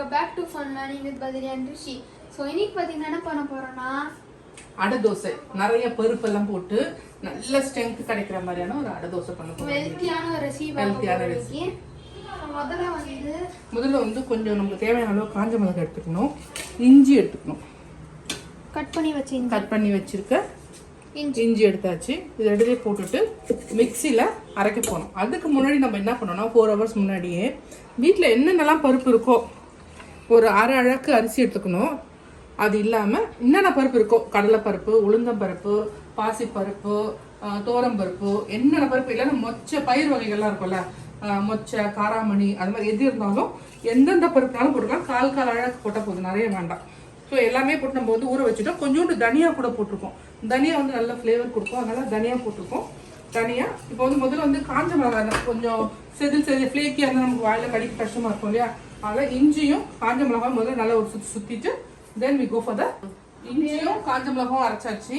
Back to fun learning with Badri and Rishi. So இன்னைக்கு பாத்தீங்கன்னா என்ன பண்ண போறோம்னா அடை தோசை நிறைய பருப்பு எல்லாம் போட்டு நல்ல ஸ்ட்ரெngth கிடைக்கிற மாதிரியான ஒரு அடை தோசை பண்ண போறோம். ஹெல்தியான ஒரு ரெசிபி. முதல்ல வந்து கொஞ்சம் நமக்கு தேவையான அளவு காஞ்ச மிளகாய் எடுத்துக்கணும், இஞ்சி எடுத்துக்கணும். கட் பண்ணி வச்சிருக்க இஞ்சி எடுத்தாச்சு. இது ரெடியே போட்டுட்டு மிக்சியில் அரைக்க போகணும். அதுக்கு முன்னாடி நம்ம என்ன பண்ணோம்னா 4 hours முன்னாடியே வீட்டில் என்னென்னலாம் பருப்பு இருக்கோ ஒரு அரை அழகு அரிசி எடுத்துக்கணும். அது இல்லாமல் என்னென்ன பருப்பு இருக்கோ கடலைப்பருப்பு, உளுந்தம்பருப்பு, பாசிப்பருப்பு, தோரம்பருப்பு, என்னென்ன பருப்பு இல்லைன்னா மொச்சை பயிர் வகைகள்லாம் இருக்கும்ல, மொச்சை, காராமணி, அது மாதிரி எது இருந்தாலும் எந்தெந்த பருப்புனாலும் போட்டுக்கலாம். கால் அழகு போட்டால் போதும், நிறைய வேண்டாம். ஸோ எல்லாமே போட்டு நம்ம வந்து ஊற வச்சுட்டோம். கொஞ்சோண்டு தனியா கூட போட்டிருக்கோம். தனியா வந்து நல்ல ஃப்ளேவர் கொடுக்கும், அதனால தனியா போட்டிருக்கோம். தனியா இப்போ வந்து முதல்ல வந்து காஞ்ச மிளகாய் கொஞ்சம் செதில் ஃப்ளேக்கியாக இருந்தால் நமக்கு வாயில கடிக்க கஷ்டமா இருக்கும் இல்லையா, அதனால் இஞ்சியும் காஞ்ச மிளகாய் முதல்ல நல்லா ஒரு சுற்றிட்டு then we go for the இஞ்சியும் காஞ்ச மிளகாயும் அரைச்சாச்சு.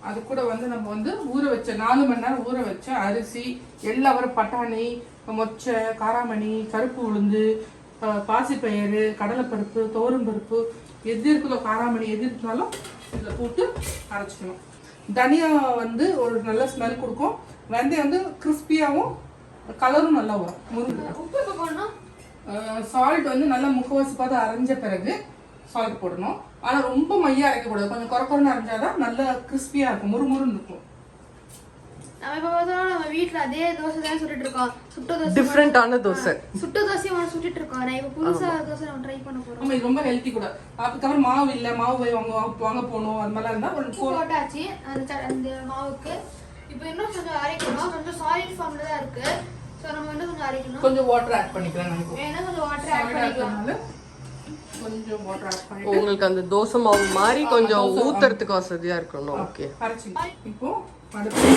அது கூட வந்து நம்ம வந்து ஊற வச்ச 4 மணி நேரம் ஊற வச்ச அரிசி, எல்லாவரும் பட்டாணி, மொச்சை, காராமணி, கருப்பு உளுந்து, பாசிப்பயிறு, கடலைப்பருப்பு, தோரம்பருப்பு, எது இருக்குதோ காராமணி எது இருந்தாலும் இதில் போட்டு அரைச்சிக்கணும். தனியா வந்து ஒரு நல்ல ஸ்மெல் கொடுக்கும். வெந்தயம் வந்து கிறிஸ்பியாகவும் கலரும் நல்லா வரும். முருங்கை சால்ட் வந்து நல்லா முக்கவாசி பார்த்து அரைஞ்ச பிறகு சால்ட் போடணும். ஆனால் ரொம்ப மையா அரைக்கக்கூடாது, கொஞ்சம் குறைன்னு அரைஞ்சாதான் நல்லா கிறிஸ்பியாக இருக்கும், முறுமுறுன்னு இருக்கும். நம்ம இப்ப பார்த்தோம்னா நம்ம வீட்ல அதே தோசை தான் சுட்டுட்டு இருக்கோம். சுட்ட தோசை டிஃபரண்டான தோசை, சுட்ட தோசையை சுட்டுட்டு இருக்கோம். நான் இப்ப புதுசா தோசை நம்ம ட்ரை பண்ண போறோம். ஆமா, இது ரொம்ப ஹெல்த்தி கூட. அதுக்கப்புறம் மாவு இல்ல, மாவு போய் வாங்க போகணும், அது மாதிரிலாம் இருந்தா ஒரு போட்டாச்சு அந்த மாவுக்கு. இப்போ இன்னும் கொஞ்சம் அரைக்கணும். கொஞ்சம் சாலிட் ஃபார்ம்ல தான் இருக்கு. சோ நம்ம இன்னும் கொஞ்சம் அரைக்கணும். கொஞ்சம் வாட்டர் ஆட் பண்ணிக்கலாம். நமக்கு வேணா கொஞ்சம் வாட்டர் ஆட் பண்ணிக்கலாம். கொஞ்சம் வாட்டர் ஆட் பண்ணி உங்களுக்கு அந்த தோசை மாவு மாதிரி கொஞ்சம் ஊத்துறதுக்கு வசதியா இருக்கணும். ஓகே, அரைச்சி இப்போ அடுத்து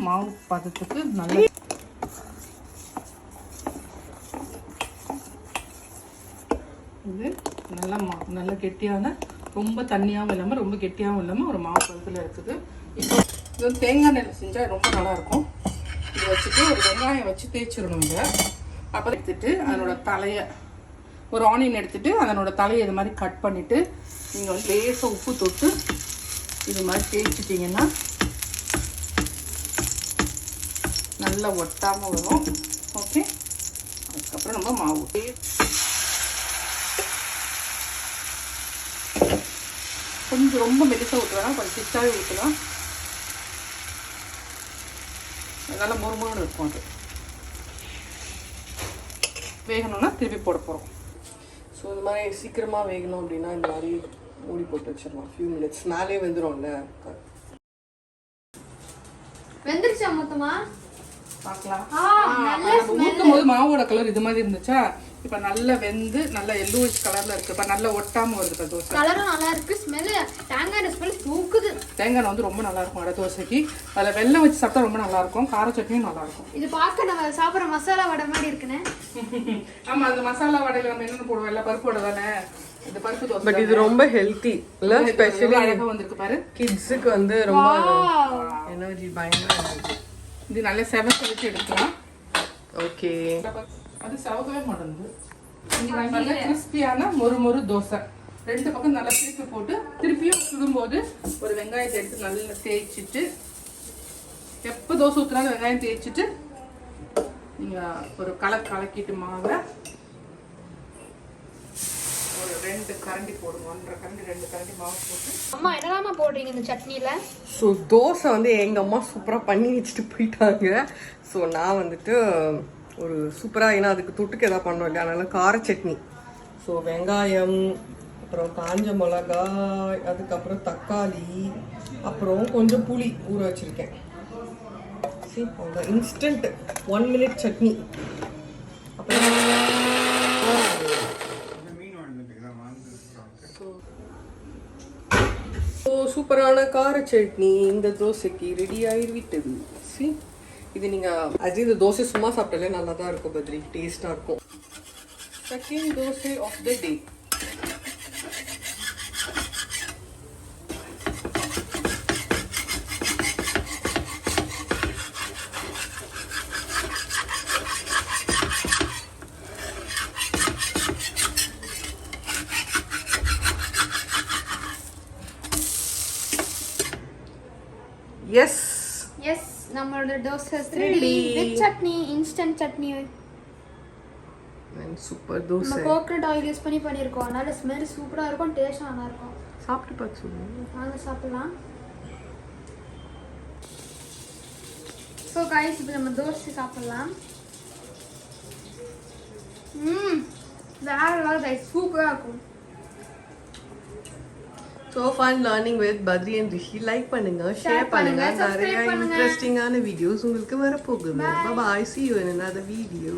மாவு பதத்துக்கு நல்ல இது நல்ல கெட்டியான, ரொம்ப தண்ணியாகவும் இல்லாமல் ரொம்ப கெட்டியாகவும் இல்லாமல் ஒரு மாவு பதத்தில் இருக்குது. இப்போ இது வந்து தேங்காய் எண்ணெயில் செஞ்சால் ரொம்ப நல்லாயிருக்கும். இதை வச்சுட்டு ஒரு வெங்காயம் வச்சு தேய்ச்சிடணும். இதை அப்புறம் எடுத்துட்டு அதனோட தலையை ஒரு ஆனியன் எடுத்துட்டு அதனோட தலையை இது மாதிரி கட் பண்ணிவிட்டு நீங்கள் வந்து லேசாக உப்பு தொட்டு இது மாதிரி தேய்ச்சிட்டிங்கன்னா நல்லா ஒட்டாமல் வரும். ஓகே, அதுக்கப்புறம் நம்ம மாவு கொஞ்சம் ரொம்ப மெலிசாக ஊற்றலாம், கொஞ்சம் திக்காகவே ஊற்றலாம். அதனால் முறுமுறுன்னு இருக்கும். அது வேகணும்னா திருப்பி போட போகிறோம். ஸோ இந்த மாதிரி சீக்கிரமாக வேகணும் அப்படின்னா இந்த மாதிரி மூடி போட்டு வச்சிடலாம். ஃபியூ மினிட்ஸ் மேலே வெந்துடும்ல. வெந்துருச்சா மொத்தமா பார்க்கலாம். ஊற்றும் போது மாவோட கலர் இது மாதிரி இருந்துச்சா, இப்போ நல்லா வெந்து நல்லா எல்லோயிஷ் கலர்ல இருக்கு. இப்போ நல்லா ஒட்டாம வருது. தோசை கலரும் நல்லா இருக்கு. ஸ்மெல் தேங்காய் ஸ்மெல் தூக்குது. தேங்காய் வந்து ரொம்ப நல்லா இருக்கும் அடை தோசைக்கு. அதில் வெல்லம் வச்சு சாப்பிட்டா ரொம்ப நல்லா இருக்கும். கார சட்னியும் நல்லா இருக்கும். இது பார்க்க நம்ம சாப்பிட்ற மசாலா வடை மாதிரி இருக்குன்னு. ஆமா, அந்த மசாலா வடையில நம்ம என்னென்ன போடுவோம், எல்லாம் பருப்பு வடை தானே. இந்த பருப்பு தோசை பட் இது ரொம்ப ஹெல்த்தி இல்ல, ஸ்பெஷலி அழகா வந்திருக்கு பாரு. கிட்ஸுக்கு வந்து ரொம்ப எனர்ஜி பயங்கர எனர்ஜி. இது நல்ல செவக்க வச்சு எடுக்கலாம். ஓகே, அது செவக்கவே மாட்டேங்குது. நல்ல கிறிஸ்பியான மொறு தோசை. 2 பக்கம் நல்லா திருப்பி போட்டு திருப்பியும் சுடும்போது ஒரு வெங்காயத்தை எடுத்து நல்லா தேய்ச்சிட்டு, எப்போ தோசை ஊற்றுனாலும் வெங்காயம் தேய்ச்சிட்டு நீங்கள் ஒரு கலக்கிட்டு மாவை ஒரு 2 கரண்டி போடுங்க. 1.5 கரண்டி 2 கரண்டி மாவு போட்டு. அம்மா என்னதாம்மா போடுறீங்க இந்த சட்னியில? ஸோ தோசை வந்து எங்கள் அம்மா சூப்பராக பண்ணி வச்சுட்டு போயிட்டாங்க. ஸோ நான் வந்துட்டு ஒரு சூப்பராக, ஏன்னா அதுக்கு தொட்டுக்கு எதாவது பண்ணோம் இல்லையா, அதனால கார சட்னி. ஸோ வெங்காயம், அப்புறம் காஞ்ச மிளகாய், அதுக்கப்புறம் தக்காளி, அப்புறம் கொஞ்சம் புளி ஊற வச்சுருக்கேன். சரி, இன்ஸ்டன்ட் 1 minute சட்னி. அப்புறம் சூப்பரான கார சட்னி இந்த தோசைக்கு ரெடி ஆகிவிட்டது. சரி, இது நீங்கள் அது இந்த தோசை சும்மா சாப்பிட்டாலே நல்லா தான் இருக்கும் பத்ரி, டேஸ்ட்டாக இருக்கும். Second dosa of the day. Yes yes நம்மளோட dosa ready with chutney instant chutney super நம்ம தோசை கோகனட் ஆயில் யூஸ் பண்ணி பண்ணியிருக்கோம் அதனால ஸ்மெல் சூப்பராக இருக்கும் டேஸ்ட் நல்லா இருக்கும் சாப்பிட்டு பார்த்து சொல்லுங்க வாங்க சாப்பிடலாம் ஸோ கைஸ் இப்போ நம்ம தோசை சாப்பிடலாம் வேற வேறு கைஸ் சூப்பராக இருக்கும் So fun learning with Badri and Rishi. Like பண்ணுங்க share பண்ணுங்க நிறைய இன்ட்ரெஸ்டிங்கான வீடியோஸ் உங்களுக்கு வர போகுது. Bye bye. See you in another video.